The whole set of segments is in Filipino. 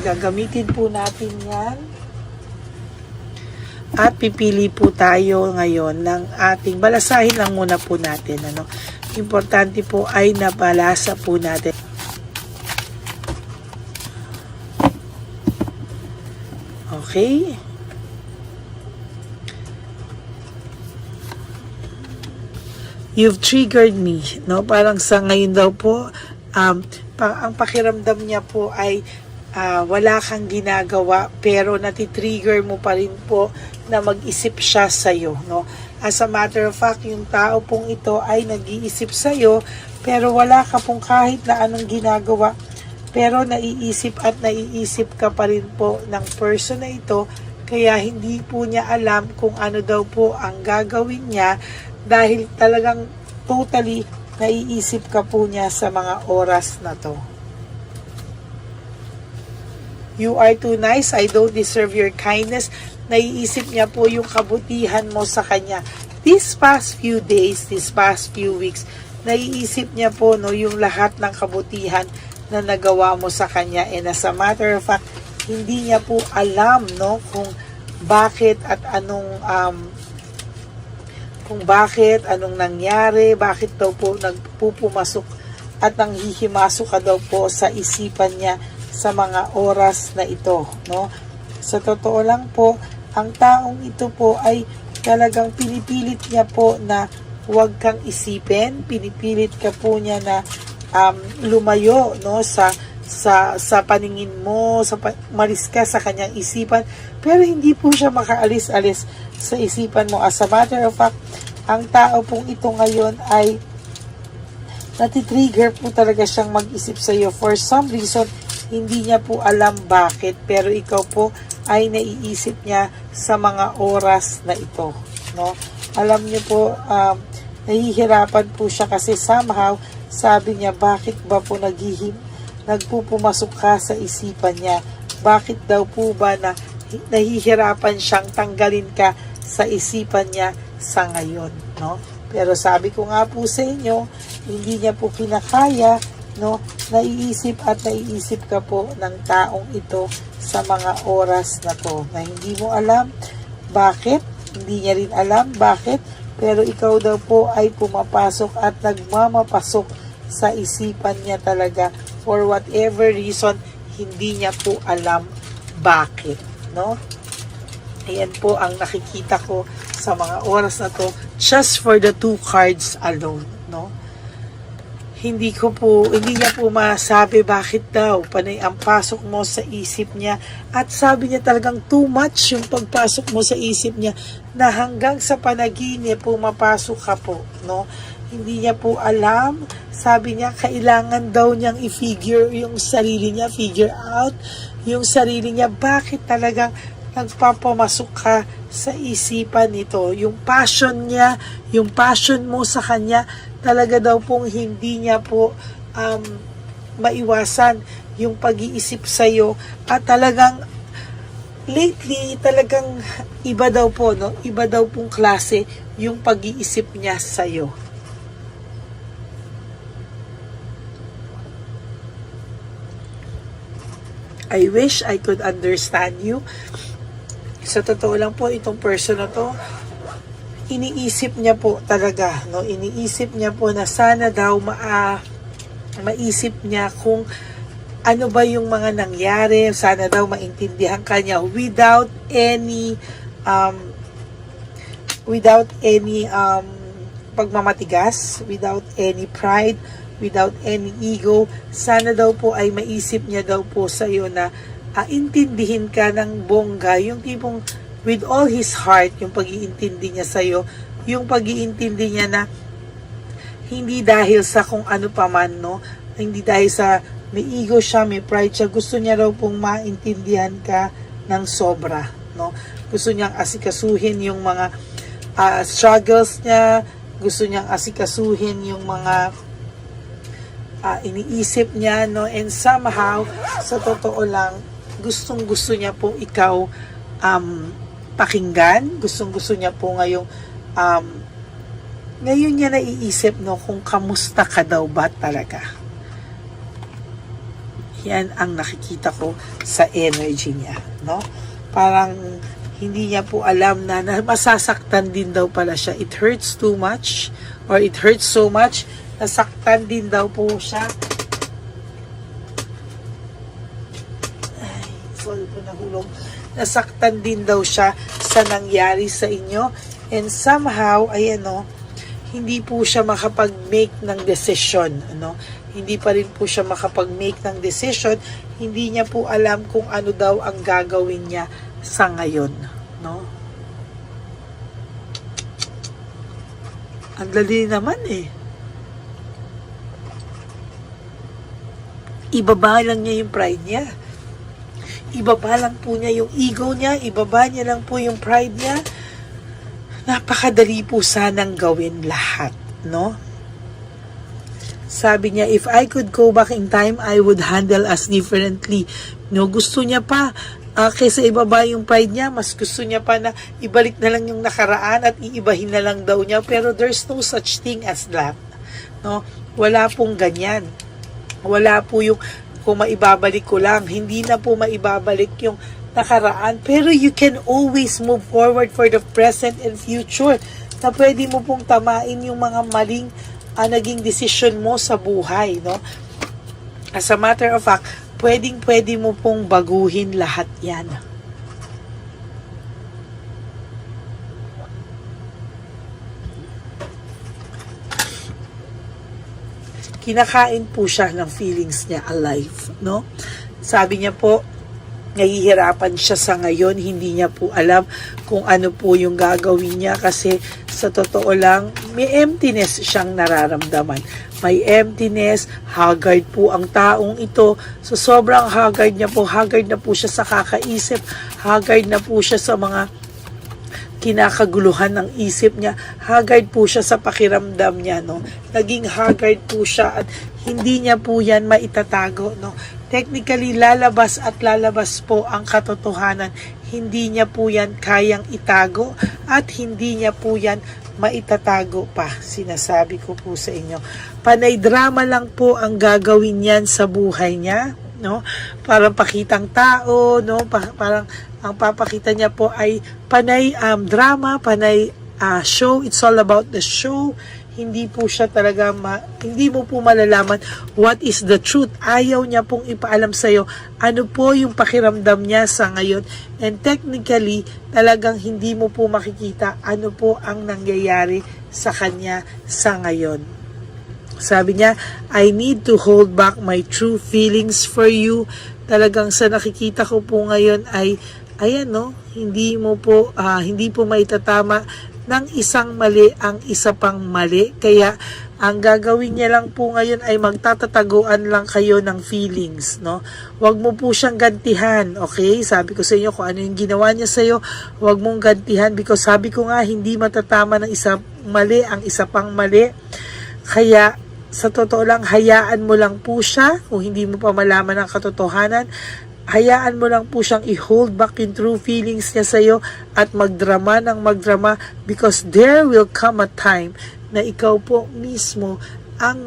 gagamitin po natin yan. At pipili po tayo ngayon ng ating, balasahin lang muna po natin. Importante po ay nabalasa po natin. Okay. You've triggered me, no? Parang sa ngayon daw po, ang pakiramdam niya po ay wala kang ginagawa, pero natitrigger mo pa rin po na mag-isip siya sa'yo, no? As a matter of fact, yung tao pong ito ay nag-iisip sa'yo, pero wala ka pong kahit na anong ginagawa, pero naiisip at naiisip ka pa rin po ng person na ito, kaya hindi po niya alam kung ano daw po ang gagawin niya, dahil talagang totally naiisip ka po niya sa mga oras na to. You are too nice, I don't deserve your kindness. Naiisip niya po yung kabutihan mo sa kanya. These past few days, these past few weeks, naiisip niya po, no, yung lahat ng kabutihan na nagawa mo sa kanya. And as a matter of fact, hindi niya po alam, no, kung bakit at anong nangyari, bakit daw po nagpupumasok at nanghihimasok ka daw po sa isipan niya sa mga oras na ito, no? Sa totoo lang po, ang taong ito po ay talagang pinipilit niya po na huwag kang isipin, pinipilit ka po niya na lumayo, no, sa paningin mo, malis ka sa kanyang isipan, pero hindi po siya makaalis-alis sa isipan mo. As a matter of fact, ang tao pong ito ngayon ay natitrigger po talaga siyang mag-isip sa iyo. For some reason, hindi niya po alam bakit, pero ikaw po ay naiisip niya sa mga oras na ito, no? Alam niyo po, nahihirapan po siya kasi somehow, sabi niya, bakit ba po nagpupumasok ka sa isipan niya? Bakit daw po ba na nahihirapan siyang tanggalin ka sa isipan niya sa ngayon, no? Pero sabi ko nga po sa inyo, hindi niya po kinakaya, no? Naiisip ka po ng taong ito sa mga oras na to, na hindi mo alam bakit, hindi niya rin alam bakit, pero ikaw daw po ay pumapasok at nagmamapasok sa isipan niya talaga for whatever reason, hindi niya po alam bakit, no? Ayan po ang nakikita ko sa mga oras na to, just for the 2 cards alone, no? Hindi niya po masabi bakit daw panay ang pasok mo sa isip niya, at sabi niya talagang too much yung pagpasok mo sa isip niya na hanggang sa panaginip pumapasok ka po, no? Hindi niya po alam, sabi niya kailangan daw niyang i-figure yung sarili niya, figure out yung sarili niya, bakit talagang nagpapamasok ka sa isipan nito. Yung passion niya, yung passion mo sa kanya, talaga daw pong hindi niya po maiwasan yung pag-iisip sa'yo. At talagang lately, talagang iba daw po, no? Iba daw pong klase yung pag-iisip niya sa'yo. I wish I could understand you. Sa totoo lang po, itong person na to, iniisip niya po talaga, no? Iniisip niya po na sana daw maisip niya kung ano ba yung mga nangyari, sana daw maintindihan kanya without any pagmamatigas, without any pride, without any ego. Sana daw po ay maisip niya daw po sa iyo na intindihin ka ng bongga, yung tipong with all his heart, yung pag-iintindi niya sa'yo, yung pag-iintindi niya na hindi dahil sa kung ano pa man, no? Hindi dahil sa may ego siya, may pride siya, gusto niya raw pong maintindihan ka ng sobra, no? Gusto niyang asikasuhin yung mga struggles niya, gusto niyang asikasuhin yung mga iniisip niya, no? And somehow, sa totoo lang, gustong-gusto niya po ikaw pakinggan. Gustong-gusto niya po ngayon niya naiisip, no, kung kamusta ka daw ba talaga. Yan ang nakikita ko sa energy niya, no? Parang hindi niya po alam na masasaktan din daw pala siya. It hurts too much or it hurts so much. Nasaktan din daw po siya. Ay, sorry po, nahulog. Nasaktan din daw siya sa nangyari sa inyo. And somehow, ayan o, hindi po siya makapag-make ng decision. Ano? Hindi pa rin po siya makapag-make ng decision. Hindi niya po alam kung ano daw ang gagawin niya sa ngayon. No? Ang dali naman eh. Ibaba lang niya yung pride niya. Ibaba lang po niya yung ego niya. Ibaba niya lang po yung pride niya. Napakadali po sanang gawin lahat, no? Sabi niya, if I could go back in time, I would handle us differently. No, gusto niya pa, kaysa ibaba yung pride niya, mas gusto niya pa na ibalik na lang yung nakaraan at iibahin na lang daw niya. Pero there's no such thing as that. No? Wala pong ganyan. Wala po yung kung maibabalik ko lang. Hindi na po maibabalik yung nakaraan. Pero you can always move forward for the present and future. Na pwede mo pong tamain yung mga maling naging desisyon mo sa buhay. No? As a matter of fact, pwede mo pong baguhin lahat yan. Kinakain po siya ng feelings niya alive, no? Sabi niya po, nahihirapan siya sa ngayon, hindi niya po alam kung ano po yung gagawin niya kasi sa totoo lang, may emptiness siyang nararamdaman. May emptiness, haggard po ang taong ito. So sobrang haggard niya po, haggard na po siya sa kakaisip, haggard na po siya sa mga kinakaguluhan ng isip niya, haggard po siya sa pakiramdam niya, no? Naging haggard po siya at hindi niya po yan maitatago, no? Technically, lalabas at lalabas po ang katotohanan. Hindi niya po yan kayang itago at hindi niya po yan maitatago pa. Sinasabi ko po sa inyo. Panay drama lang po ang gagawin yan sa buhay niya, no? Parang pakitang tao, no? Parang ang papakita niya po ay panay drama, panay show. It's all about the show. Hindi po siya talaga, hindi mo po malalaman what is the truth. Ayaw niya pong ipaalam sa'yo ano po yung pakiramdam niya sa ngayon. And technically, talagang hindi mo po makikita ano po ang nangyayari sa kanya sa ngayon. Sabi niya, I need to hold back my true feelings for you. Talagang sa nakikita ko po ngayon ay, ayan no, hindi po maitatama ng isang mali ang isa pang mali. Kaya ang gagawin niya lang po ngayon ay magtatataguan lang kayo ng feelings, no? Huwag mo po siyang gantihan, okay? Sabi ko sa inyo kung ano yung ginawa niya sa iyo, huwag mong gantihan because sabi ko nga hindi matatama ng isang mali ang isa pang mali. Kaya sa totoo lang, hayaan mo lang po siya kung hindi mo pa malaman ang katotohanan. Hayaan mo lang po siyang i-hold back yung true feelings niya sa'yo at magdrama ng magdrama because there will come a time na ikaw po mismo ang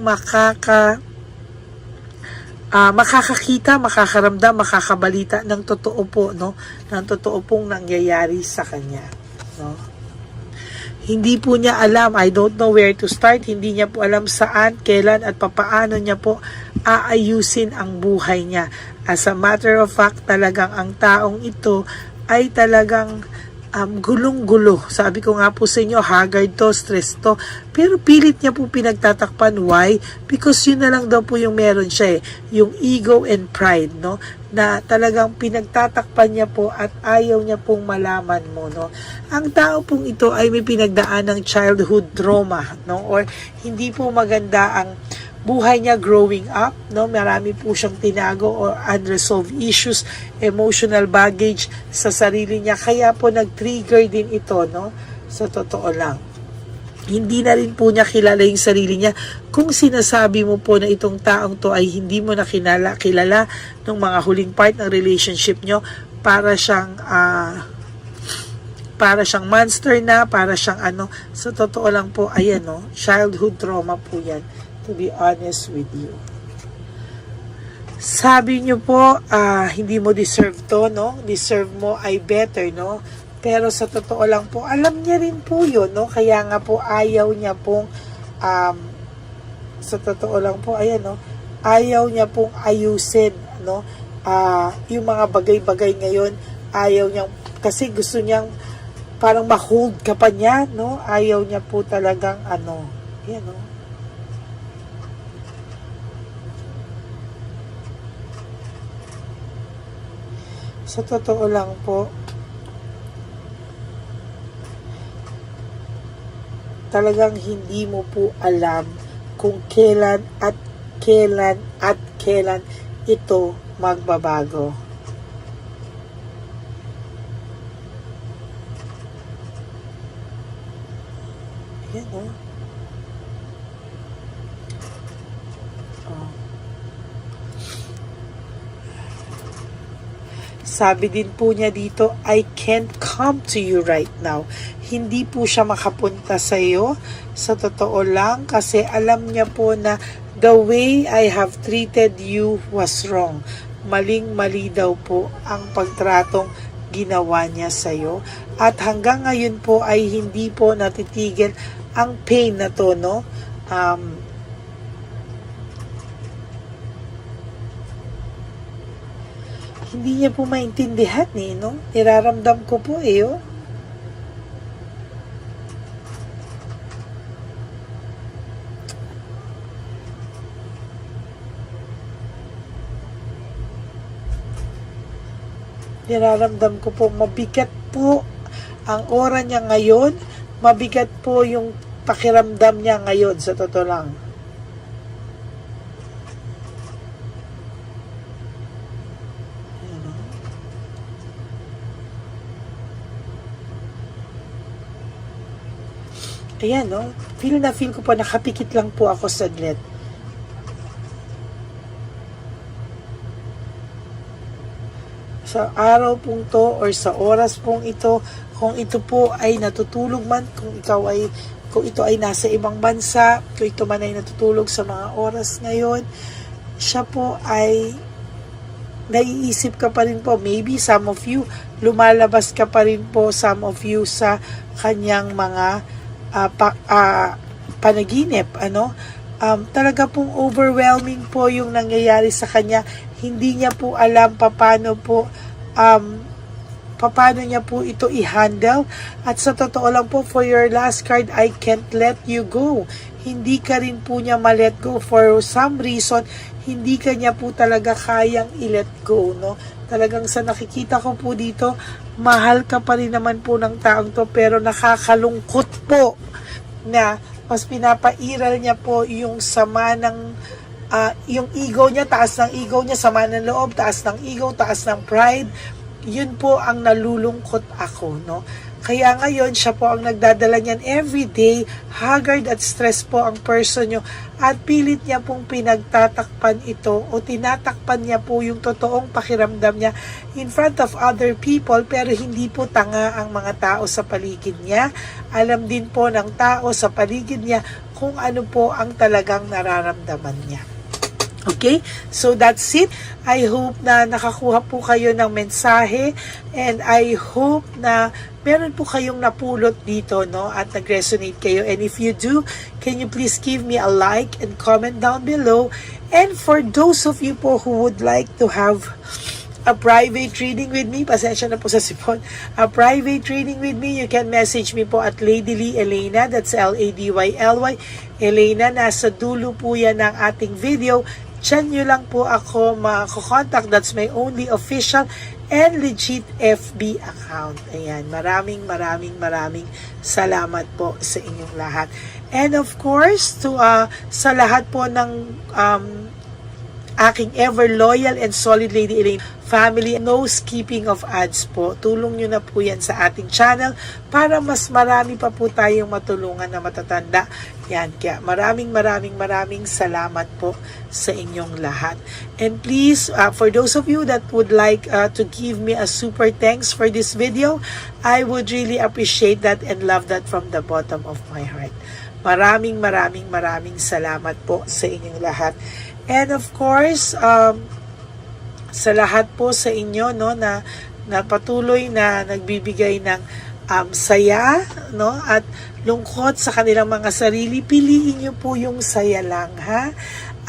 makakakita, makakaramdam, makakabalita ng totoo po, no? Ng totoo pong nangyayari sa kanya, no? Hindi po niya alam, I don't know where to start, hindi niya po alam saan, kailan at papaano niya po aayusin ang buhay niya. As a matter of fact, talagang ang taong ito ay talagang gulong-gulo. Sabi ko nga po sa inyo, haggard to, stress to. Pero pilit niya po pinagtatakpan. Why? Because yun na lang daw po yung meron siya eh. Yung ego and pride, no? Na talagang pinagtatakpan niya po at ayaw niya pong malaman mo, no? Ang tao pong ito ay may pinagdaan ng childhood trauma, no? Or hindi po maganda ang buhay niya growing up, no? Marami po siyang tinago or unresolved issues, emotional baggage sa sarili niya. Kaya po nag-trigger din ito, no? Sa totoo lang. Hindi na rin po niya kilala yung sarili niya. Kung sinasabi mo po na itong taong to ay hindi mo na kilala nung mga huling part ng relationship nyo, para siyang monster na, para siyang sa totoo lang po, ayan no, childhood trauma po yan. To be honest with you. Sabi nyo po, hindi mo deserve to, no? Deserve mo ay better, no? Pero sa totoo lang po, alam niya rin po yun, no? Kaya nga po, ayaw niya pong, sa totoo lang po, ayan, no? Ayaw niya pong ayusin, no? Yung mga bagay-bagay ngayon, ayaw niya, kasi gusto niyang parang ma-hold ka pa niya, no? Ayaw niya po talagang, yan, no? Sa totoo lang po, talagang hindi mo po alam kung kailan at kailan ito magbabago. Yan, no? Sabi din po niya dito, I can't come to you right now. Hindi po siya makapunta sa iyo. Sa totoo lang, kasi alam niya po na the way I have treated you was wrong. Maling-mali daw po ang pagtratong ginawa niya sa iyo. At hanggang ngayon po ay hindi po natitigil ang pain na to, no? Hindi niya po maintindihan no? Niraramdam ko po oh. Niraramdam ko po, mabigat po ang aura niya ngayon, mabigat po yung pakiramdam niya ngayon, sa totoo lang. Ayan, no? Feel ko po, nakapikit lang po ako saglit. Sa araw pong to or sa oras pong ito, kung ito po ay natutulog man, kung ito ay nasa ibang bansa, kung ito man ay natutulog sa mga oras ngayon, siya po ay naiisip ka pa rin po. Maybe some of you, lumalabas ka pa rin po, some of you, sa kanyang mga panaginip, talaga pong overwhelming po yung nangyayari sa kanya. Hindi niya po alam paano niya po ito i-handle. At sa totoo lang po, for your last card, I can't let you go. Hindi ka rin po niya ma-let go. For some reason, hindi ka niya po talaga kayang i-let go, no? Talagang sa nakikita ko po dito, mahal ka pa rin naman po ng taong to, pero nakakalungkot po na mas pinapairal niya po yung sama ng yung ego niya, taas ng ego niya, sama ng loob, taas ng ego, taas ng pride. Yun po ang nalulungkot ako, no? Kaya ngayon, siya po ang nagdadala niyan everyday. Haggard at stress po ang person nyo. At pilit niya pong pinagtatakpan ito o tinatakpan niya po yung totoong pakiramdam niya in front of other people, pero hindi po tanga ang mga tao sa paligid niya. Alam din po ng tao sa paligid niya kung ano po ang talagang nararamdaman niya. Okay? So that's it. I hope na nakakuha po kayo ng mensahe, and I hope na meron po kayong napulot dito, no? At nag-resonate kayo. And if you do, can you please give me a like and comment down below? And for those of you po who would like to have a private reading with me, pasensya na po sa sipon, a private reading with me, you can message me po at Lady Lee Elena, that's Ladyly, Elena, nasa dulo po yan ng ating video. Diyan nyo lang po ako mako-contact. That's my only official and legit FB account. Ayan, maraming salamat po sa inyong lahat. And of course, sa lahat po ng aking ever loyal and solid Lady Elaine family, no skipping of ads po. Tulong nyo na po yan sa ating channel para mas marami pa po tayong matulungan na matatanda. Yan, kaya maraming salamat po sa inyong lahat. And please, for those of you that would like to give me a super thanks for this video, I would really appreciate that and love that from the bottom of my heart. Maraming salamat po sa inyong lahat. And of course, sa lahat po sa inyo, no, na patuloy na nagbibigay ng saya, no, at lungkot sa kanilang mga sarili. Piliin niyo po yung saya lang, ha?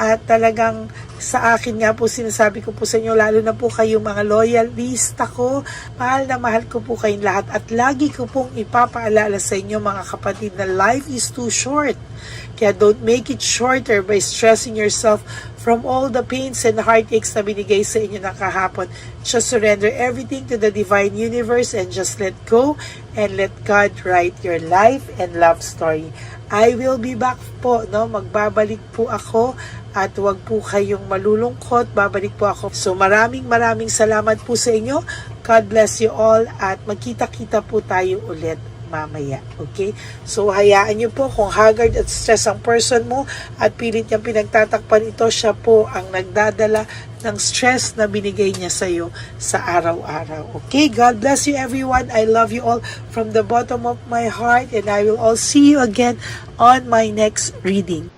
At talagang sa akin nga po, sinasabi ko po sa inyo, lalo na po kayo mga loyalista ko, mahal na mahal ko po kayong lahat. At lagi ko pong ipapaalala sa inyo mga kapatid na life is too short. Kaya don't make it shorter by stressing yourself from all the pains and heartaches na binigay sa inyo ng kahapon. Just surrender everything to the divine universe and just let go and let God write your life and love story. I will be back po, no? Magbabalik po ako at wag po kayong malulungkot. Babalik po ako. So maraming salamat po sa inyo. God bless you all at magkita-kita po tayo ulit mamaya. Okay? So, hayaan nyo po kung haggard at stress ang person mo at pilit niyang pinagtatakpan ito, siya po ang nagdadala ng stress na binigay niya sa iyo sa araw-araw. Okay? God bless you everyone. I love you all from the bottom of my heart and I will all see you again on my next reading.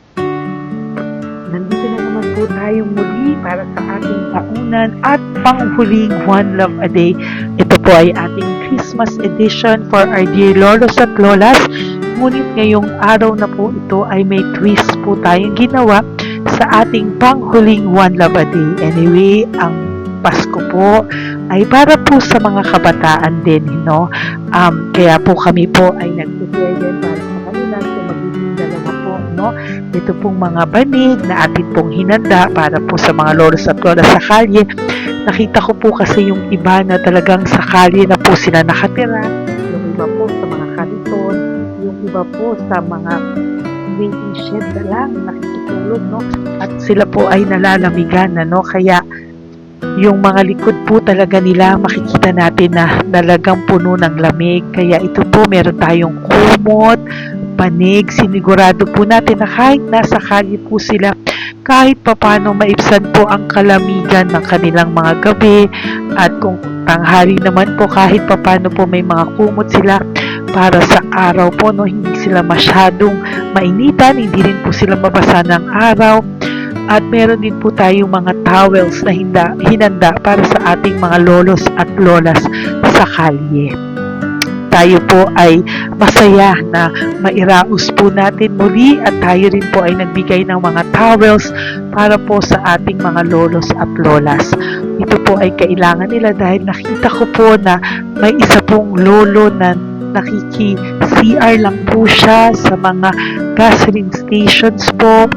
Nandito na naman po tayong muli para sa ating taunan at panghuling One Love a Day. Ito po ay ating Christmas edition for our dear lolos at lolas. Ngunit ngayong araw na po ito ay may twist po tayong ginawa sa ating panghuling One Love a Day. Anyway, ang Pasko po ay para po sa mga kabataan din, no? Kaya po kami po ay nag-prepare din para sa kanila. So magiging dalawa po, no? Ito pong mga banig na atin pong hinanda para po sa mga lolos at lolas sa kalye. Nakita ko po kasi yung iba na talagang sa kalye na po sila nakatira. Yung iba po sa mga kariton, yung iba po sa mga waiting shed na lang nakikitulog, no? At sila po ay nalalamigan, no? Kaya yung mga likod po talaga nila makikita natin na talagang puno ng lamig. Kaya ito po meron tayong kumot, panig. Sinigurado po natin na kahit nasa kalye po sila, kahit papano maibsan po ang kalamigan ng kanilang mga gabi at kung tanghali naman po kahit papano po may mga kumot sila para sa araw po, no, hindi sila masyadong mainitan, hindi rin po sila mabasa ng araw at meron din po tayong mga towels na hinanda para sa ating mga lolos at lolas sa kalye. Tayo po ay masaya na mairaos po natin muli at tayo rin po ay nagbigay ng mga towels para po sa ating mga lolos at lolas. Ito po ay kailangan nila dahil nakita ko po na may isa pong lolo na nakiki-CR lang po siya sa mga gasoline stations po.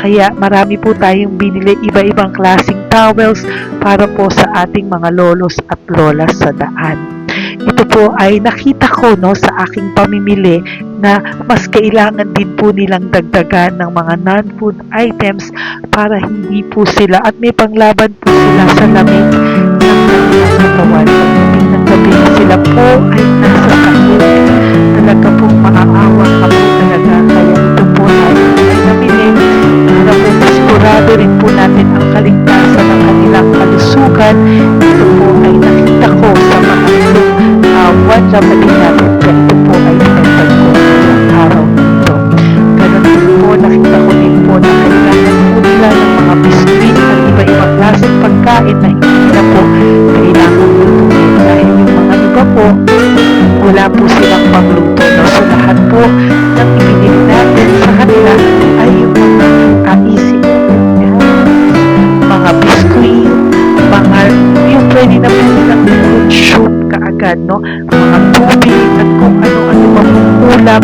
Kaya marami po tayong binili iba-ibang klaseng towels para po sa ating mga lolos at lolas sa daan. Ito po ay nakita ko, no, sa aking pamimili na mas kailangan din po nilang dagdagan ng mga non-food items para hindi po sila at may panglaban po sila sa lamig ng kanilang katawan. Pagdating ng gabi sila po ay nasa sakit. Talaga pong maaawa ka po talaga. Kaya ito po ay namili para po sigurado rin po natin ang kaligtasan ng kanilang kalusugan. Ito po ay nakita ko sa mga One Love a Day natin. Kaya ito po ay pinagpag ko ng araw nito. Ganun din po, nakita ko din po na kailangan po nila ng mga biskuit at iba-ibang klaseng pagkain na hindi na po kailangan lutuin. Dahil yung mga iba po, wala po silang pangluto. No? So lahat po ng ibinili natin sa kanila ay yung mga easy mga biskuit, mga yung pwede na po nilang soup kaagad, no? Mga tubig at kung ano-ano pa pong ulam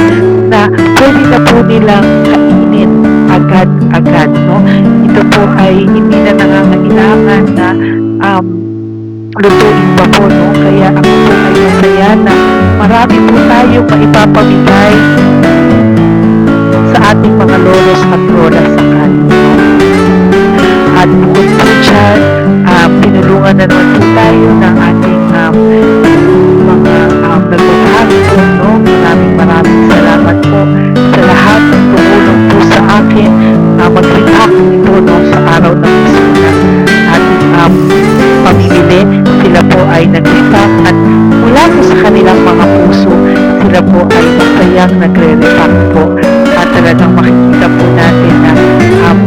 na pwede na po nilang kainin agad-agad, no? Ito po ay hindi na nangangailangan na lutuin pa po, no? Kaya ako po ay masaya na marami po tayo maipapamigay sa ating mga lolos at lolas sa kanila. At bukod po dyan, pinulungan na naman po tayo ng ating mga nagbabago po, no? Maraming salamat po sa lahat ng tumulong po sa akin mag-react ito, no, sa araw ng mismo na ating pamimili. Sila po ay nag-react at mula po sa kanilang mga puso, sila po ay masayang nagre-react po at talagang makikita po natin na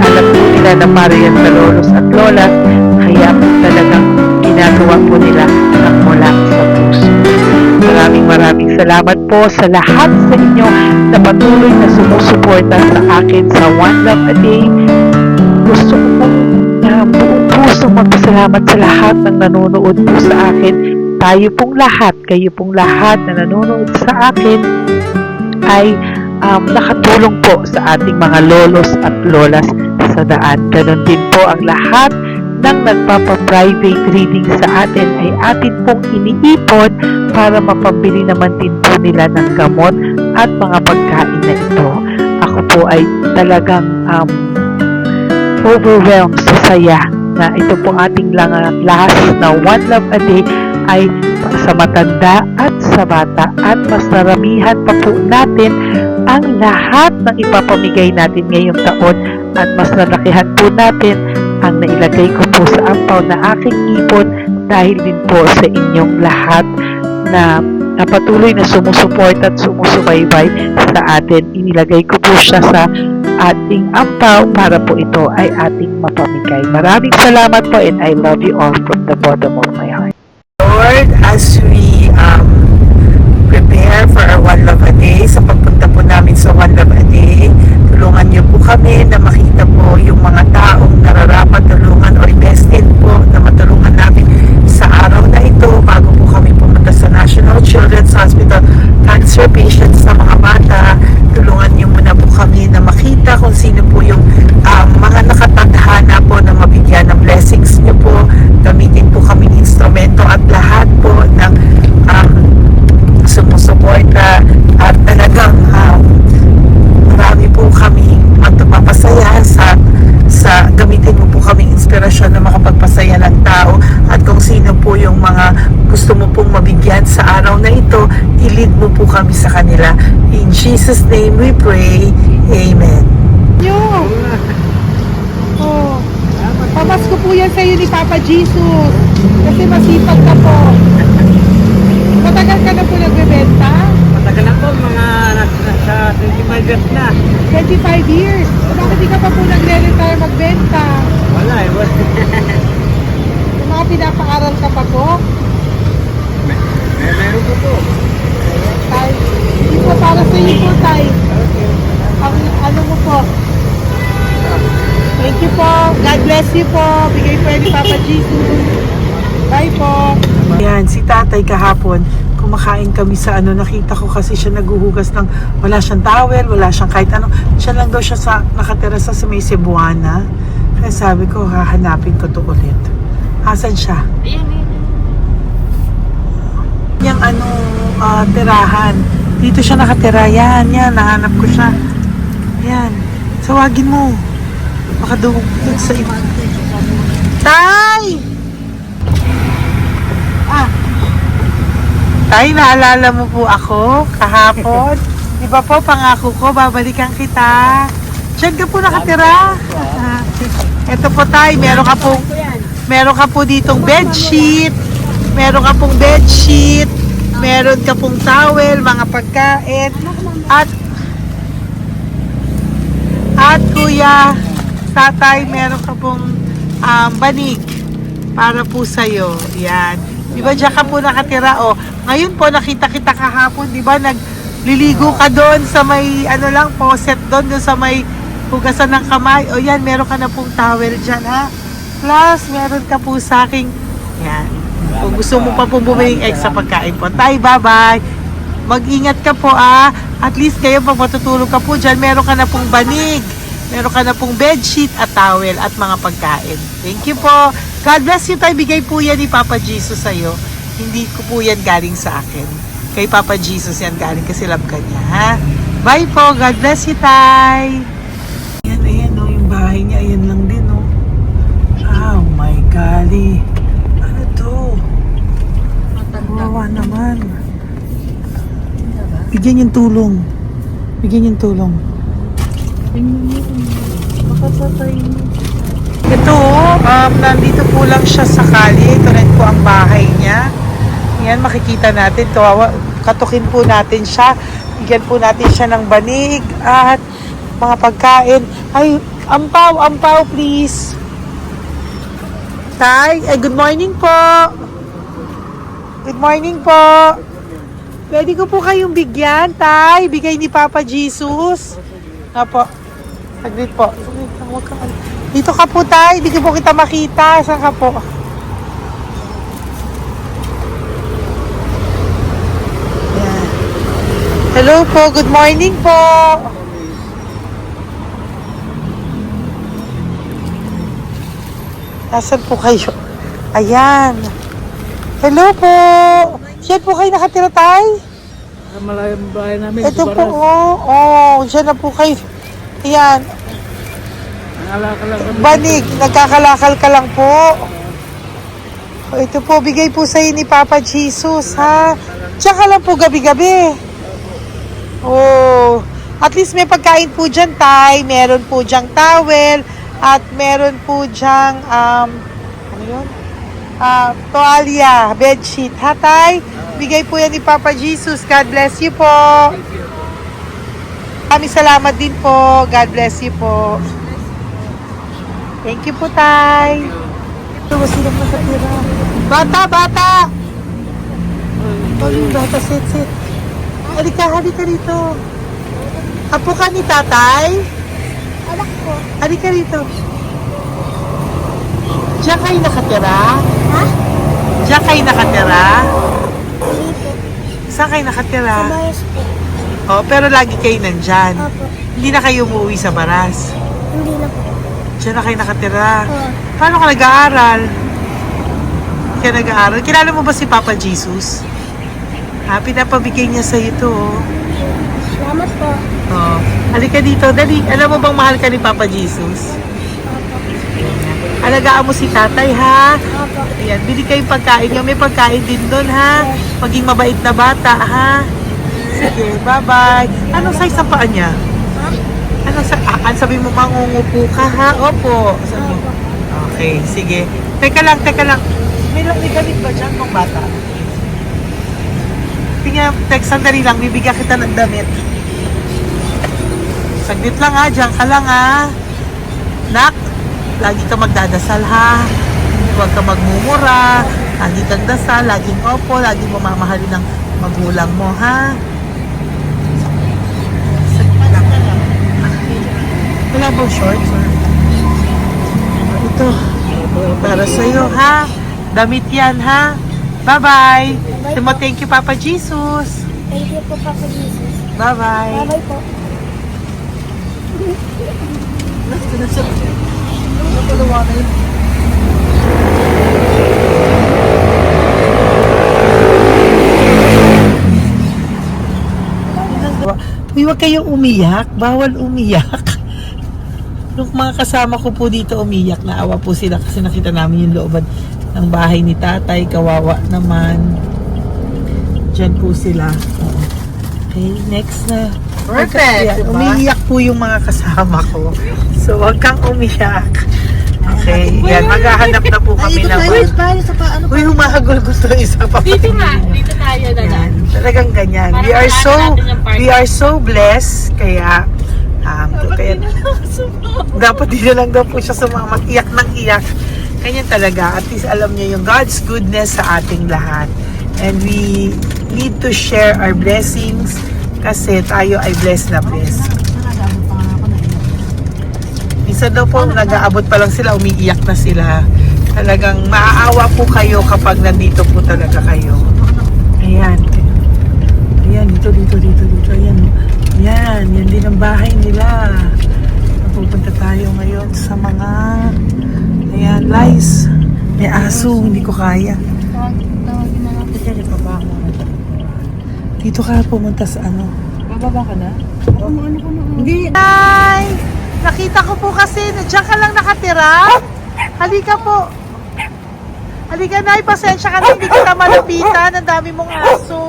alam po nila na para yan sa lolos at lolas. Kaya na po talagang ginagawa po nila ng mula sa puso. Maraming salamat po sa lahat sa inyo na patuloy na sumusuporta sa akin sa One Love a Day. Gusto ko po na buong puso magpasalamat sa lahat ng nanonood po sa akin. Tayo pong lahat, kayo pong lahat na nanonood sa akin ay nakatulong po sa ating mga lolos at lolas sa daan. Ganon din po ang lahat ng nagpapa-private reading sa atin ay atin pong iniipon para mapambili naman din po nila ng gamot at mga pagkain na ito. Ako po ay talagang overwhelmed sa saya na ito po ating last na One Love a Day ay sa matanda at sa bata, at mas naramihan pa po natin ang lahat ng ipapamigay natin ngayong taon, at mas nalakihan po natin ang nailagay ko po sa ampaw na aking ipon dahil din po sa inyong lahat na patuloy na sumusuporta at sumusubaybay sa atin. Inilagay ko po siya sa ating ampaw para po ito ay ating mapamigay. Maraming salamat po, and I love you all from the bottom of my heart. Lord, as we prepare for our One Love a Day, sa pagpunta po namin sa One Love a Day, tulungan niyo po kami na makita po yung mga taong nararapat tulungan or destined po na matulungan namin sa araw na ito bago po kami pumunta sa National Children's Hospital cancer patients sa mga bata. Tulungan niyo muna po kami na makita kung sino po yung mga nakatadhana po na mabigyan ng blessings niyo po. Gamitin po kaming instrumento at lahat po ng sumusuporta, at talagang marami po kami magpapasaya sa gamitin mo po kaming inspirasyon na makapagpasaya ng tao, at kung sino po yung mga gusto mo pong mabigyan sa araw na ito, i-lead mo po kami sa kanila. In Jesus' name we pray. Amen. Oh, pamasko po yan sa'yo ni Papa Jesus kasi masipag ka po. Matagal ka na po nagbebenta? Matagal na po, mga nasa 25 years na. 25 years. Bakit di ka pa po nagre-retire magbenta? Wala eh, wala. Yung mga pinapaaral ka pa po? Meron po po. Tay, hindi po para sa iyo po, Tay. Ang ano mo po? Thank you po. God bless you po. Bigay po yan ni Papa Jesus. Bye po. Yan, si tatay kahapon, kumakain kami sa nakita ko kasi siya naguhugas ng, wala siyang towel, wala siyang kahit ano. Siya lang daw siya nakatira sa may Cebuana. Kaya sabi ko, hahanapin ko to ulit. Asan siya? Yung tirahan. Dito siya nakatira. Yan, nahanap ko siya. Yan. Tawagin mo. Baka doon sa iba. Tay! Tay, naalala mo po ako kahapon? Di ba po, pangako ko, babalikan kita. Diyan ka po nakatira. Ito po, Tay, meron ka po ditong bedsheet. Meron ka pong bedsheet. Meron ka pong towel, mga pagkain. At kuya, tatay, meron ka pong banig para po sa'yo. Yan. Di ba diyan ka po nakatira? O, ngayon po nakita kita kahapon, di ba? Nagliligo ka doon sa may faucet doon sa may hugasan ng kamay. O yan, meron ka na pong towel diyan, ha? Plus, meron ka po sa aking, yan. Kung gusto mo pa pong bumiling extra pagkain po. Tay, bye-bye. Mag-ingat ka po, At least kayo pag matutulog ka po diyan, meron ka na pong banig. Meron ka na pong bedsheet at towel at mga pagkain. Thank you po. God bless you, Tay. Bigay po yan ni Papa Jesus sa'yo. Hindi ko po yan galing sa akin. Kay Papa Jesus yan galing kasi love ka niya, ha? Bye po. God bless you, Tay. Ayan, yung bahay niya. Ayan lang din, Oh my golly. Ano to? Kawawa naman. Bigyan yung tulong. Ito, nandito po lang siya sa kalye. Ito rin po ang bahay niya. Yan, makikita natin. Katukin po natin siya. Bigyan po natin siya ng banig at mga pagkain. Ay, ampaw, please. Tay, good morning po. Good morning po. Pwede ko po kayong bigyan, Tay. Bigay ni Papa Jesus. Apo. Saglit po. Saglit lang, huwag ka. Dito ka po, Tay. Hindi ko po kita makita. Saan ka po? Yan. Hello po. Good morning po. Nasaan po kayo? Ayan. Hello po. Diyan po kayo nakatira, Tay? Malayang bahay namin. Ito po, diyan na po kayo. Ayan. Banig, nagkakalakal ka lang po. Ito po, bigay po sa'yo ni Papa Jesus, ha? Tsaka lang po gabi-gabi. Oh, at least may pagkain po dyan, Tay. Meron po dyang towel. At meron po dyang, ano yun? Toalya, bedsheet, ha, Tay? Bigay po yan ni Papa Jesus. God bless you po. Maraming salamat din po. God bless you po. Thank you po, Tay. Ito, sino mo sa tira? Bata, bata! Bata, sit. Halika rito. Apo ka ni Tatay? Anak ko. Halika rito. Diyan kayo nakatira? Ha? Diyan kayo nakatira? Dito. Saan kayo nakatira? Kumayos po. Oh, pero lagi kayo nandyan. Opo. Hindi na kayo umuwi sa Baras. Hindi na po. Diyan na kayo nakatira. Oo. Paano ka nag-aaral? Kaya nag-aaral. Kilala mo ba si Papa Jesus? Ha, pinapabigay niya sa ito. Salamat po. Oh. Halika dito. Dali. Alam mo bang mahal ka ni Papa Jesus? Opo. Alagaan mo si tatay, ha? Opo. Ayan, bili kayong pagkain nyo. May pagkain din doon, ha? Maging mabait na bata, ha? Sige, bye-bye. Anong size ang paa niya? Ha? Sabi mo, mangungupo ka, ha? Opo. Sabi mo. Okay, sige. Teka lang. May gamit ba dyan kung bata? Tingnan, sandali lang. Bibigyan kita ng damit. Saglit lang, ha? Diyan ka lang, ha? Nak, lagi ka magdadasal, ha? Huwag ka magmumura. Lagi kang dasal, laging opo, laging mamamahalin ng magulang mo, ha? Saglit lang. Wala bang shorts? Ito. Para sa'yo, ha? Damit yan, ha? Bye-bye. Sabi mo, thank you, Papa Jesus. Thank you po, Papa Jesus. Bye-bye. Bye-bye po. Uy, huwag kayong umiyak. Bawal umiyak. Nung mga kasama ko po dito umiyak, naawa po sila kasi nakita namin yung looban ng bahay ni tatay. Kawawa naman. Diyan po sila. Oo. Okay, next na. Perfect, Yan, diba? umiiyak po yung mga kasama ko. So, huwag kang umiyak. Okay, yan. Maghahanap na po kami ng... Tayo sa paano Uy, humahagol gusto isa pa. Dito tayo na lang. Yan, talagang ganyan. Para We are maano so natin yung party. we are so blessed kaya dapat dito lang daw po siya sumama, iyak ng iyak. Ganyan talaga. At least alam niyo yung God's goodness sa ating lahat. And we need to share our blessings kasi tayo ay blessed na blessed. Minsan daw po, nag-aabot pa lang sila, umiiyak na sila. Talagang maaawa po kayo kapag nandito po talaga kayo. Ayan. Ayan, dito. Ayan. Yan din ang bahay nila. Pupunta tayo ngayon sa mga ayan, lice. May aso, hindi ko kaya. Tawagin na natin siya. Bababa mo. Dito ka pumunta sa ano? Bababa ka na? Hindi. Hi! Nakita ko po kasi, diyan ka lang nakatira. Halika po. Halika, Nay, pasensya ka na, hindi kita malapitan. Ang dami mong aso.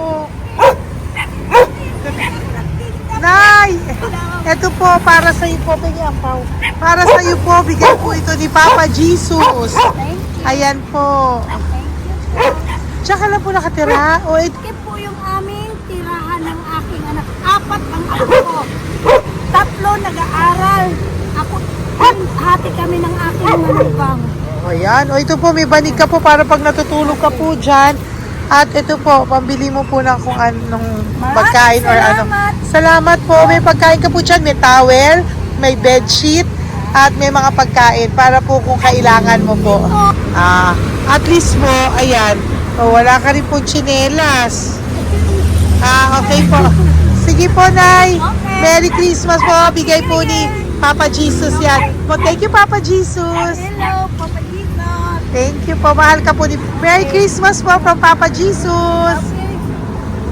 Nay, eto po, para sa iyo po, bigyan po. Para sa iyo po, bigay po ito ni Papa Jesus. Ayan po. Tsaka lang po nakatira. O, Ito po yung aming tirahan ng aking anak. 4 ang anak ko. 3 nag-aaral. Ako, hati kami ng aking manugang. O yan. O ito po, may banig ka po para pag natutulog ka po dyan. At ito po, pambili mo po ng kung anong pagkain or ano. Salamat po. May pagkain ka po dyan. May towel, may bedsheet, at may mga pagkain para po kung kailangan mo po. At least po, ayan. O, wala ka rin po tsinelas. Okay po. Sige po, Nay. Merry Christmas po. Bigay po ni Papa Jesus yan. Po, thank you, Papa Jesus. Hello, Papa Jesus. Thank you po. Mahal ka po ni... Merry Christmas po from Papa Jesus.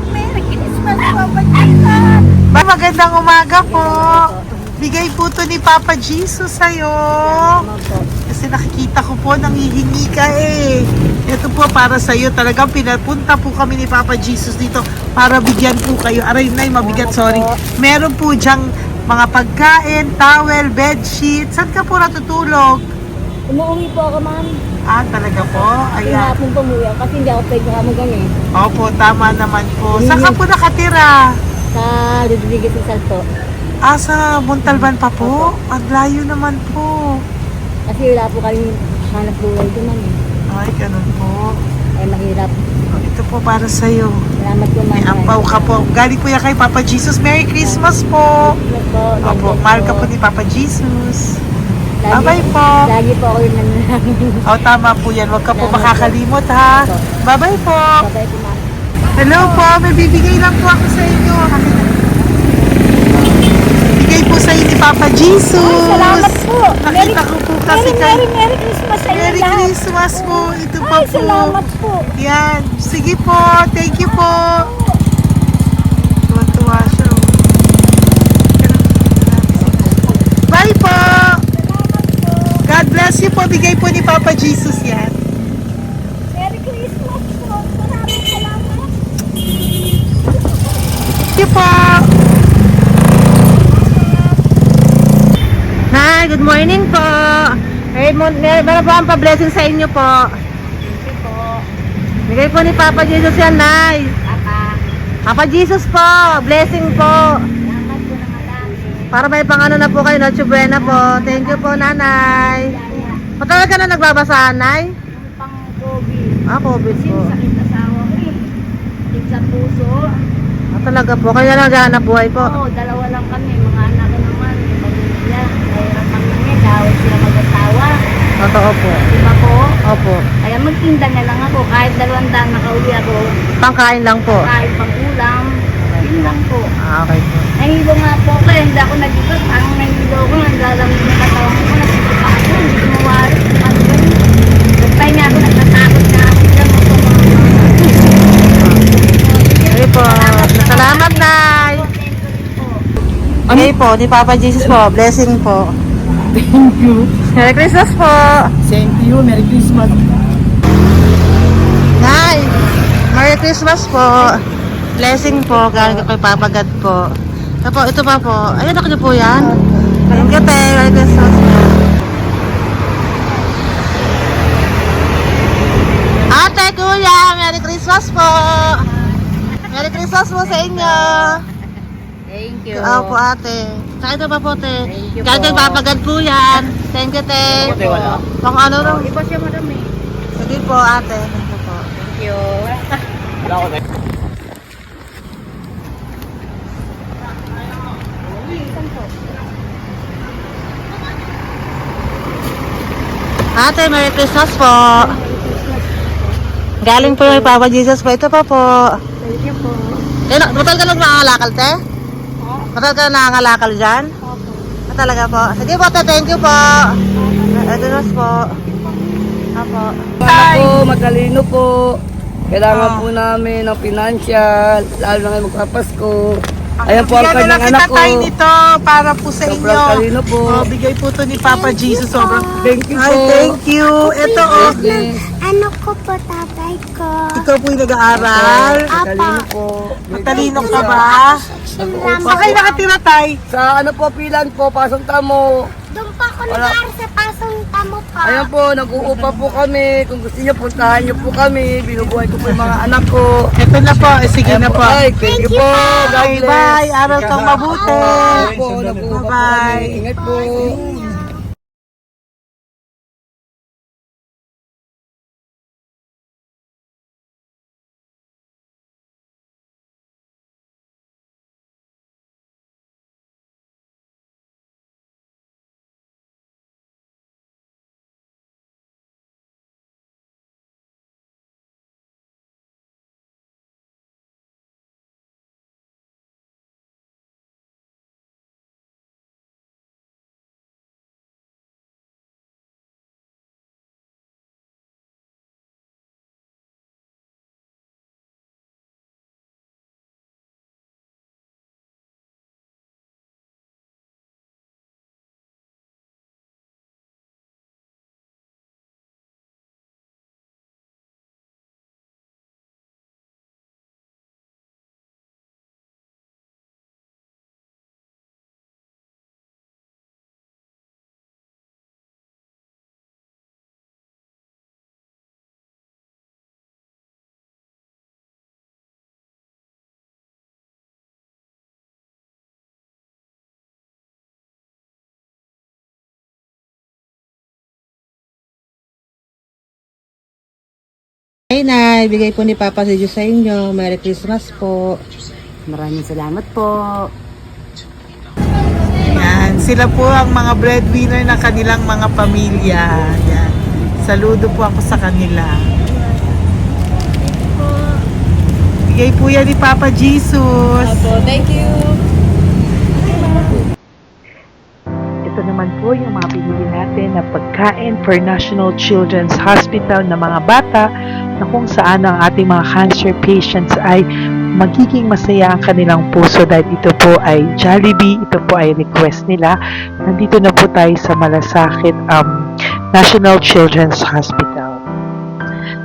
Merry Christmas, Papa Jesus. Magandang umaga po. Bigay po to ni Papa Jesus sa'yo. Kasi nakikita ko po, nanghihingi ka eh. Ito po para sa'yo. Talagang pinapunta po kami ni Papa Jesus dito para bigyan po kayo. Aray, Nay, mabigat, sorry. Meron po diyang mga pagkain, towel, bedsheet. Saan ka po natutulog? Umuwi po ako, ma'am. Talaga po? Ayan. Hinapon po umuwi ako kasi hindi ako pwede kamagan eh. Opo, tama naman po. Saan ka po nakatira? Sa Rodriguez Rizal po. Sa Montalban pa po? Ang layo naman po. Kasi wala po kami hanap buhay doon, ma'am eh. Ay, ganun po. Ay, mahirap. Ito po para sa'yo. Salamat po, ma'am. May ampaw ka po. Galing po yan kay Papa Jesus. Merry Christmas po. Salamat po. Opo, mahal ka po ni Papa Jesus. Lagi- Bye-bye po. Lagi po ako yung nananangin. Tama po yan. Huwag ka po makakalimot ha. Bye-bye po. Babay po, ma'am. Hello po. May bibigay lang po ako sa inyo. Bigay po sa inyo ni Papa Jesus. Salamat po. Nakita ko po kasi kay... Merry Christmas sa inyo Merry lahat. Christmas po. Ito pa Ay, po. salamat po. Yan. Sige po. Thank you po. Tuwa-tuwa siya. Bye po. God bless you po. Bigay po ni Papa Jesus yan. Merry Christmas po. Maraming salamat. Thank you po. Hi, good morning po. Meron po ang pa-blessing sa inyo po. Thank you po. Bigay po ni Papa Jesus yan, Nay. Papa. Papa Jesus po. Blessing po. Salamat po ng alam. Para may pangano na po kayo, Noche Buena po. Thank you po, Nanay. Matagal ka na nagbabasahan, Nay? Pang COVID. COVID Kasi po. sakit asawa ko eh. Sakit sa puso. Talaga po. Kaya naghahanap buhay po. Oo, dalawa lang kami. Mga anak ko naman. Pamilya. Mahirap kami ngayon. Dawit sila mag-asawa. Totoo po. Diba po? Opo. Kaya magtinda na lang ako. Kahit 200 nakauwi ako. Pangkain lang po. Kahit pang ulam. Yun lang po. Okay po. Nahilo nga po ako. Hindi ako nag-ibat. Parang nahilo ko. Naglalamig na katawan ko. Nagsipa ako. Hindi ko mawari. Ano ba yun? Nagpahinga ako. Nagtatakot na ako. Diyan ako Okay po. Salamat, Nay. Okay po, ni Papa Jesus po. Blessing po. Thank you. Merry Christmas po. Same to you. Merry Christmas. Nay, Merry Christmas po. Blessing po. Galing kay Papa God po. Ito pa po. Ayun, ako na po yan. Thank you, te. Merry Christmas po. Ate, kuya, Merry Christmas po. Merry Christmas po sa inyo. Thank you. Po, ate. Saka ito pa po, te. Thank you Galing kay po. Papa God po yan. Thank you, te. Wala. Pang ano rin. Iba siya madami. Sige po, ate. Thank you po. Thank you. Wala ko na. Ate, Merry Christmas po. Galing po may Papa Jesus po. Ito pa po. Thank you po. Matagal ka lang nangangalakal, te? Matagal ka lang nangangalakal dyan? Talaga po. Sige po, te. Thank you po. Ito na po. Apo. Ano po, matalino po. Kailangan po namin ng financial, lalo na ngayon magpapasko. Ayan po ang Bigyan na kanyang lang anak kita ko. tayo nito para po sa Sobrang inyo. talino po. Bigay po to ni Papa Jesus. Sobrang. Thank you Ay, po. thank you. Ito, oh. Bless. Ano ko po, tatay ko? Ikaw po yung nag-aaral. Matalino po. Matalino ka ba? Saan kayo nakatira, tay? Sa ano po, pilan po, pasong tamo. Doon pa ako nag-aaral sa pasong tamo pa. Ayan po, nag-uupa po kami. Kung gusto niyo, puntahan niyo po kami. Binubuhay ko po yung mga anak ko. Ito na po. Sige na po. Ay, thank you po. God Bye, bless. bye. Aral kang mabuti. Po, nag-uupa po Bye-bye. kami. Ingat po. Nay, bigay po ni Papa si Diyos sa inyo. Merry Christmas po. Maraming salamat po. Yan, sila po ang mga breadwinner ng kanilang mga pamilya. Yan. Saludo po ako sa kanila. Bigay po yan ni Papa Jesus. Thank you. Ito naman po yung mga pinili natin na pagkain for National Children's Hospital na mga bata na kung saan ang ating mga cancer patients ay magiging masaya ang kanilang puso dahil ito po ay Jollibee, ito po ay request nila. Nandito na po tayo sa Malasakit National Children's Hospital.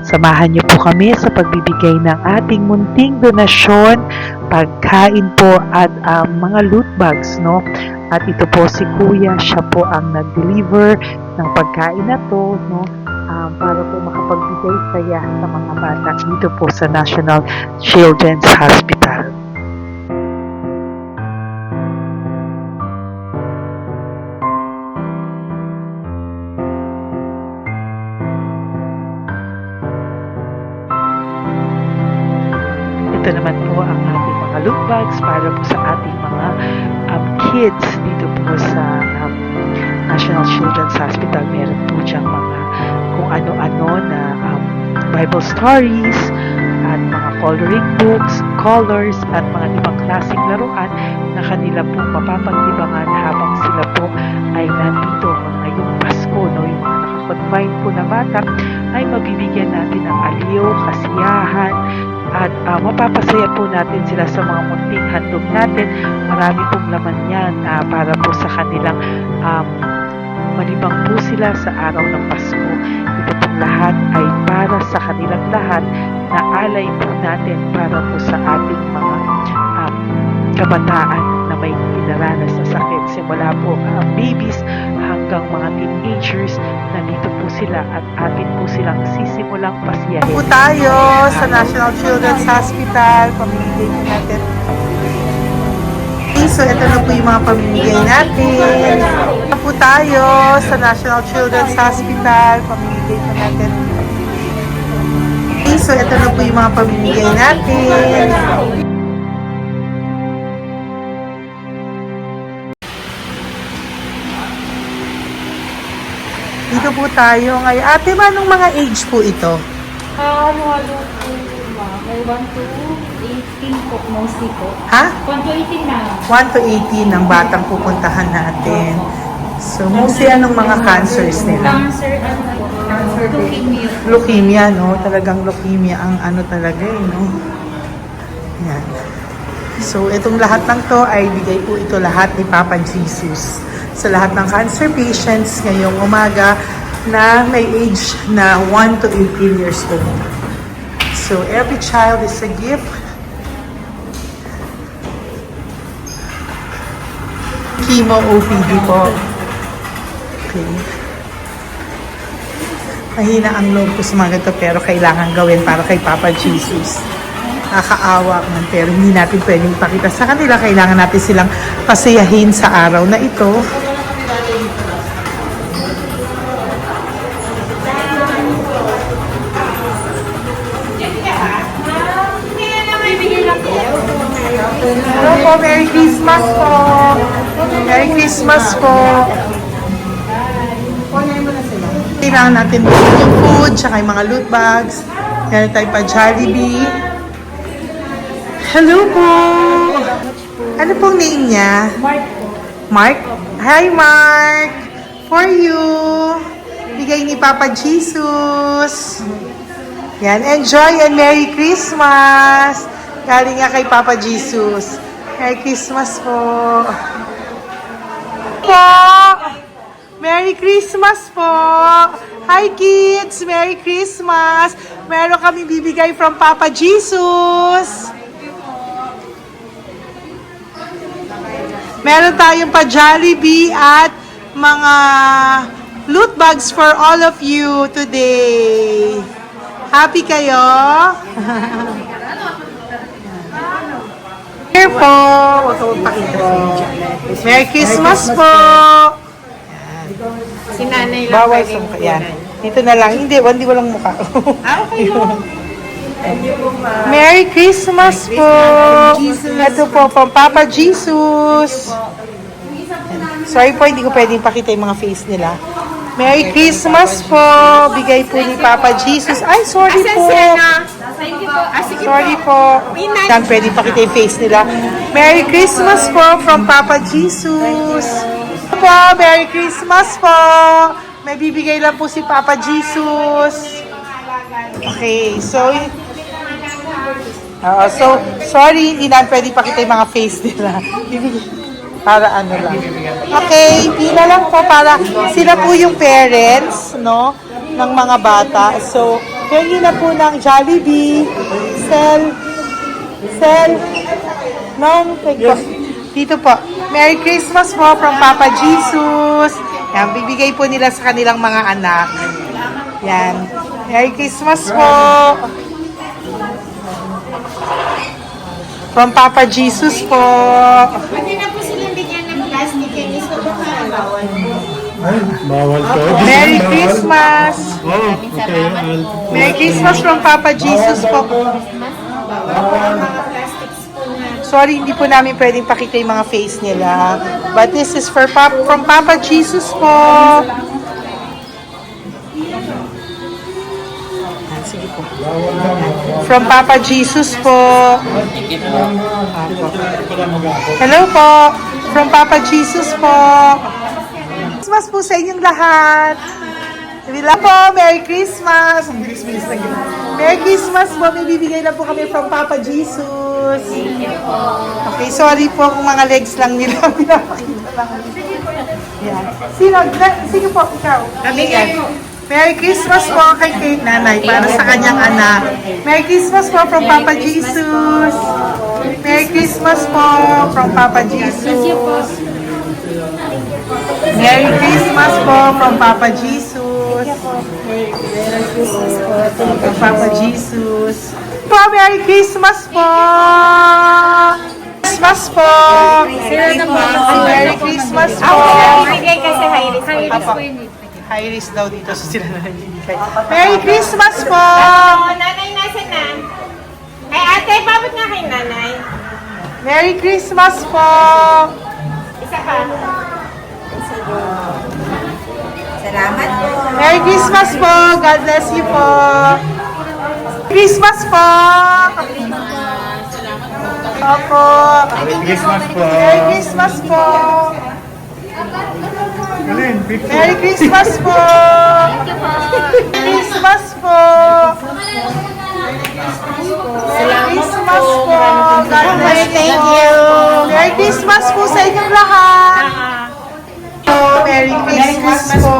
Samahan niyo po kami sa pagbibigay ng ating munting donasyon, pagkain po at mga loot bags, no? At ito po si Kuya, siya po ang nag-deliver ng pagkain na to, no? Para po makapagbigay saya sa mga bata dito po sa National Children's Hospital. Ito naman po ang ating mga loot bags para po sa ating mga kids dito po sa National Children's Hospital. Meron po diyang mga kung ano-ano na Bible stories at mga coloring books, colors at mga ibang klaseng laruan na kanila po mapapagdibangan habang sila po ay nandito ngayong Pasko, no? Yung mga nakakonfine po na bata ay mabibigyan natin ng aliw, kasiyahan, at mapapasaya po natin sila sa mga munting handog natin. Marami pong laman yan para po sa kanilang malibang po sila sa araw ng Pasko. Ito pong lahat ay para sa kanilang lahat na alay po natin para po sa ating mga kabataan na may pinaranas na sakit. Simula po babies hanggang mga teenagers, nandito po sila at atin po silang sisimulang pasiyahin. Po tayo sa National Children's Hospital, pamimigay po natin. So, ito na po yung mga pamimigay natin. Ito po tayo sa National Children's Hospital, pamimigay po natin. So, ito na po yung mga pamimigay natin. Dito po tayo ngayon. Ate, anong mga age po ito? Halo-halo po, ma'am. May 1 to 18 po, mostly po. Ha? 1 to 18 na. 1 to 18 ang batang pupuntahan natin. So, mostly anong mga cancers nila? Cancer, ano po? Leukemia. Leukemia, no? Talagang leukemia ang ano talaga no? Yan. So, itong lahat ng to ay bigay po ito lahat ni Papa Jesus sa lahat ng cancer patients ngayong umaga na may age na 1 to 18 years old. So, every child is a gift. Chemo OPD po. Okay. Mahina ang loob ko sa mga ganito pero kailangan gawin para kay Papa Jesus. Nakakaawa man pero hindi natin pwedeng ipakita sa kanila. Kailangan natin silang pasayahin sa araw na ito. Hello po, Merry Christmas po. Merry Christmas po. Kailangan natin yung food, tsaka yung mga loot bags. Meron tayo pa Jollibee. Hello po. Ano pong name niya? Mark po. Mark? Hi, Mark. For you. Bigay ni Papa Jesus. Yan, enjoy and Merry Christmas. Galing nga kay Papa Jesus. Merry Christmas po. Merry Christmas po. Hi kids, Merry Christmas. Meron kami bibigay from Papa Jesus. Meron tayong pa Jollibee at mga loot bags for all of you today. Happy kayo? Here po. Merry Christmas po. Si nanay lang Bawal sa mukha. Yan. Dito na lang. Hindi walang mukha. Okay. Merry Christmas po. Ito po, from Papa Jesus. Sorry po, hindi ko pwedeng pakita yung mga face nila. Merry Christmas po. Bigay po ni Papa Jesus. Ay, sorry po. Sorry po. Hindi pwedeng pakita yung face nila. Merry Christmas po from Papa Jesus. Po, Merry Christmas po. May bibigay lang po si Papa Jesus. Okay, so sorry, hindi na pwede pakita yung mga face nila. Para ano lang. Okay, pila lang po para sila po yung parents, no, ng mga bata. So, hingi na po ng Jollibee, Sel, dito po. Merry Christmas po from Papa Jesus. Yan, bibigay po nila sa kanilang mga anak. Yan. Merry Christmas po. From Papa Jesus po. Pwede na po silang bigyan ng plastic and isko po bawal. Bawal to. Merry Christmas. Oh, okay. Merry Christmas from Papa Jesus po. Sorry, hindi po namin pwedeng pakita yung mga face nila. But this is for from Papa Jesus po. Sige po. From Papa Jesus po. Hello po. From Papa Jesus po. Christmas po sa inyong lahat. Wala po, Merry Christmas. Ang bilis-bilis na gano'n. Merry Christmas po. May bibigay na po kami from Papa Jesus. Okay, sorry po kung mga legs lang nila. Pinapakita lang. Yan. Sino po? Ikaw. Kabigay mo. Merry Christmas po kay Nanay para sa kanyang anak. Merry Christmas po from Papa Jesus. Merry Christmas po from Papa Jesus. Merry Christmas po from Papa Jesus. Merry Christmas po from Papa Jesus. Po, Merry Christmas po. Christmas po. Merry Christmas po. Bigay kasi high-risk. High-risk po yun. High risk daw dito so sila na nagbibigay. Merry Christmas po! Nanay, nasa na? Ay, ate, pabot nga kay nanay. Merry Christmas po! Isa pa. Salamat po. Merry Christmas po! God bless you po! Christmas po! Opo! Merry Christmas po. Merry Christmas po! Merry Christmas po! Christmas po! Merry Christmas po! God bless you! Thank you! Merry Christmas po sa inyong lahat! Merry Christmas po!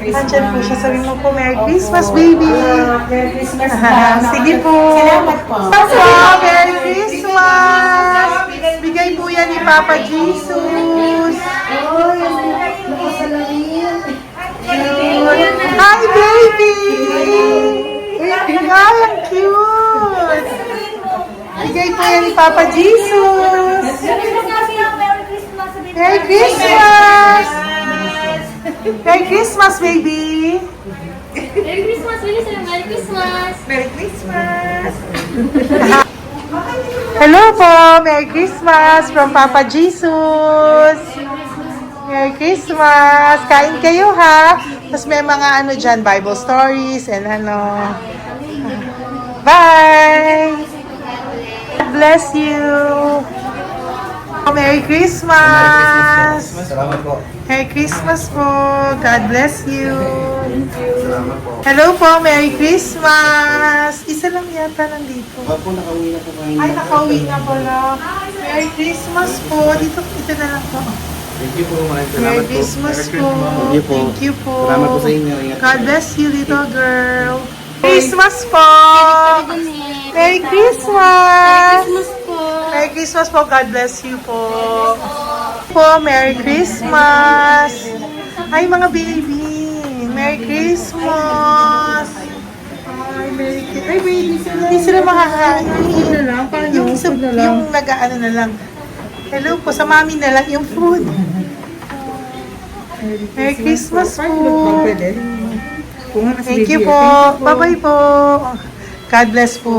Nandiyan po siya. Sabi mo po, Merry Christmas, baby! Merry Christmas sige po! Salamat po! Merry Christmas! Bigay po yan ni Papa Jesus! Hi, baby! Ay, ang cute! Bigay po yan ni Papa Jesus! Merry Christmas! Merry Christmas, baby! Merry Christmas! Merry Christmas! Merry Christmas! Hello po! Merry Christmas from Papa Jesus! Merry Christmas! Kain kayo ha! Tapos may mga ano dyan, Bible stories and ano. Bye! God bless you! Merry Christmas! Salamat po. Merry Christmas po! God bless you! Hello po! Merry Christmas! Isa lang yata nandito. Opo, nakauwi na po kayo. Ay, nakauwi na pala. Merry Christmas po! Dito na lang po. Thank you po. Maraming salamat Merry po. Christmas Merry po! Thank you po. Thank you po! Salamat po sa inyo. Ingat God bless you, little girl! Christmas po! Merry Christmas! Merry Christmas po! God bless you po! Merry Christmas! Ay, mga baby! Merry Christmas! Ay, Merry Christmas! Ay, baby! Hindi sila makakain. Yung nag-ano na lang. Hello po, sa mami na lang yung food. Merry Christmas po! Thank you po! Bye-bye po! God bless po.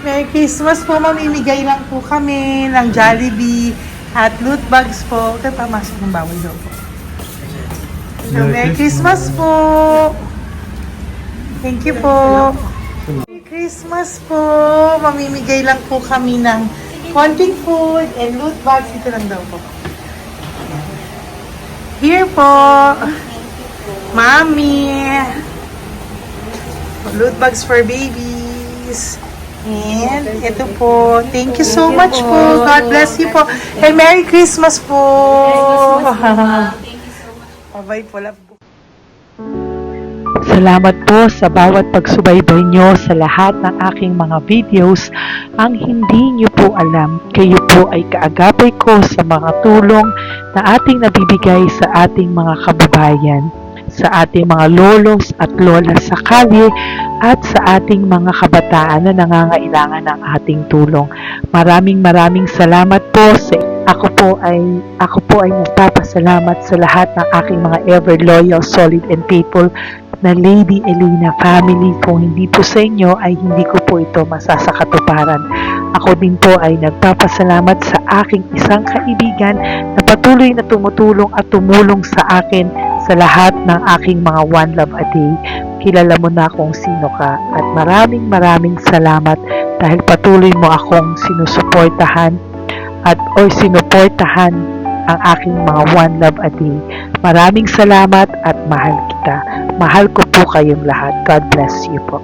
Merry Christmas po. Mamimigay lang po kami ng Jollibee at loot bags po. Ito, pamasok ng bawal daw po. So, Merry Christmas po. Thank you po. Merry Christmas po. Mamimigay lang po kami ng konting food and loot bags. Ito lang daw po. Here po. Mommy. Loot bags for babies. And ito po. Thank you so much po. God bless you po. And Merry Christmas po. Bye-bye po. Love po. Salamat po sa bawat pagsubaybay nyo sa lahat ng aking mga videos. Ang hindi nyo po alam, kayo po ay kaagapay ko sa mga tulong na ating nabibigay sa ating mga kababayan, sa ating mga lolos at lola sa kalye, at sa ating mga kabataan na nangangailangan ng ating tulong. Maraming salamat po sa ako po ay nagpapasalamat sa lahat ng aking mga ever loyal, solid and faithful na Lady Elena family. Kung hindi po sa inyo ay hindi ko po ito masasakatuparan. Ako din po ay nagpapasalamat sa aking isang kaibigan na patuloy na tumutulong at tumulong sa akin sa lahat ng aking mga One Love a Day. Kilala mo na kung sino ka at maraming salamat dahil patuloy mo akong sinusuportahan sinuportahan ang aking mga One Love a Day. Maraming salamat at mahal kita. Mahal ko po kayong lahat. God bless you po.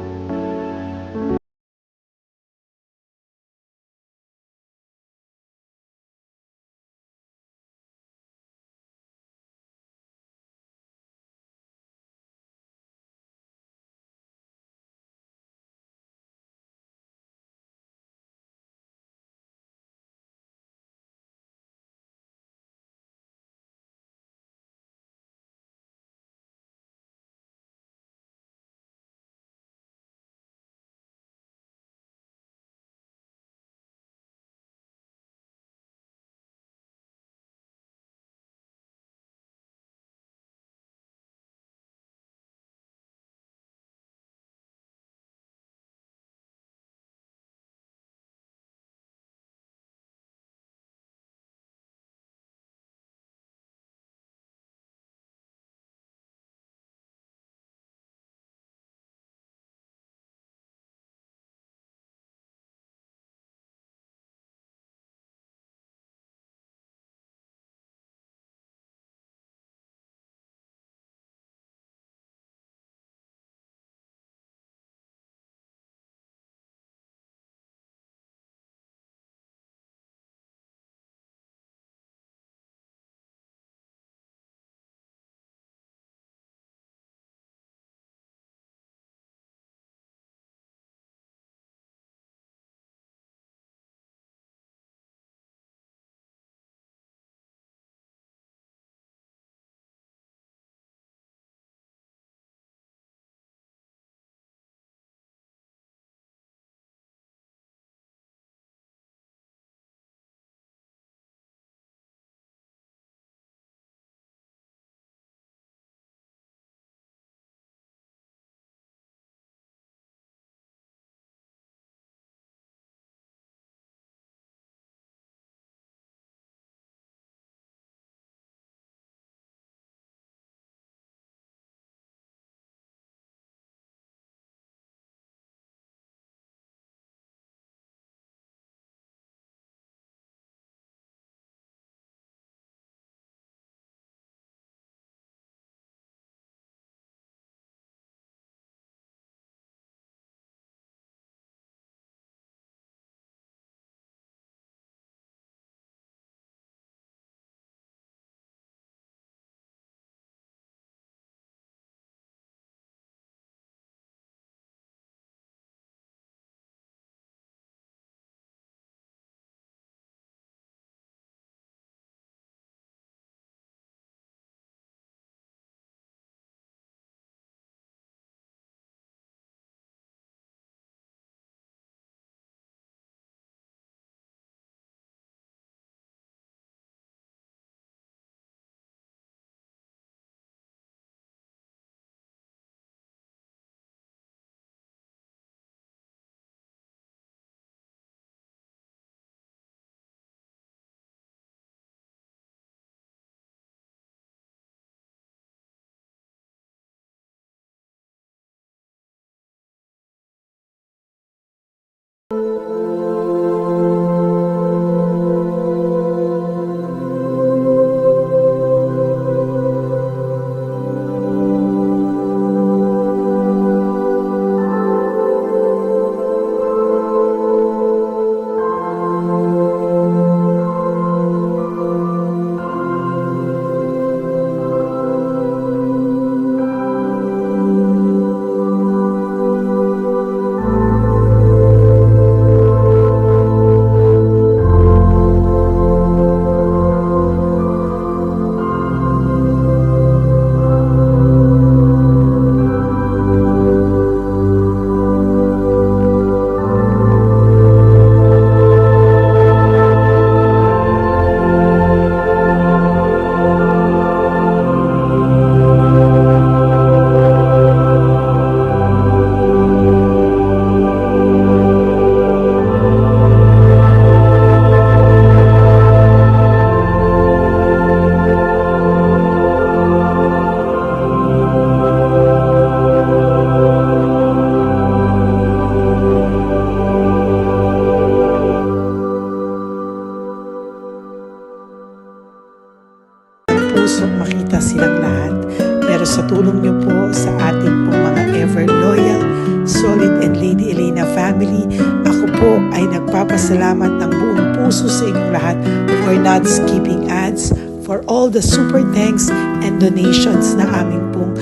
family. Ako po ay nagpapasalamat ng buong puso sa inyong lahat for not skipping ads, for all the super thanks and donations na aming pong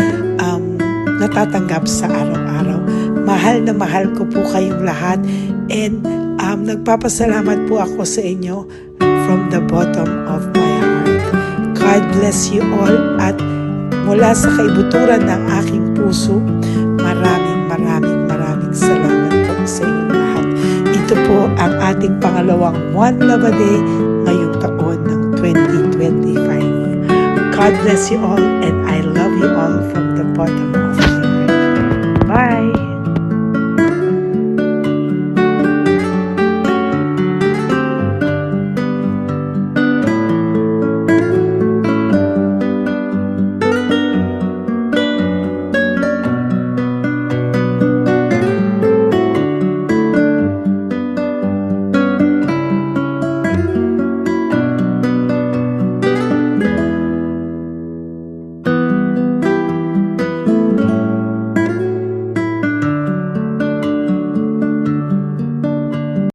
natatanggap sa araw-araw. Mahal na mahal ko po kayong lahat, and nagpapasalamat po ako sa inyo from the bottom of my heart. God bless you all, at mula sa kaibuturan ng aking puso, maraming salamat po sa inyong lahat. Ito po ang ating pangalawang One Love a Day ngayong taon ng 2025. God bless you all, and I love you all from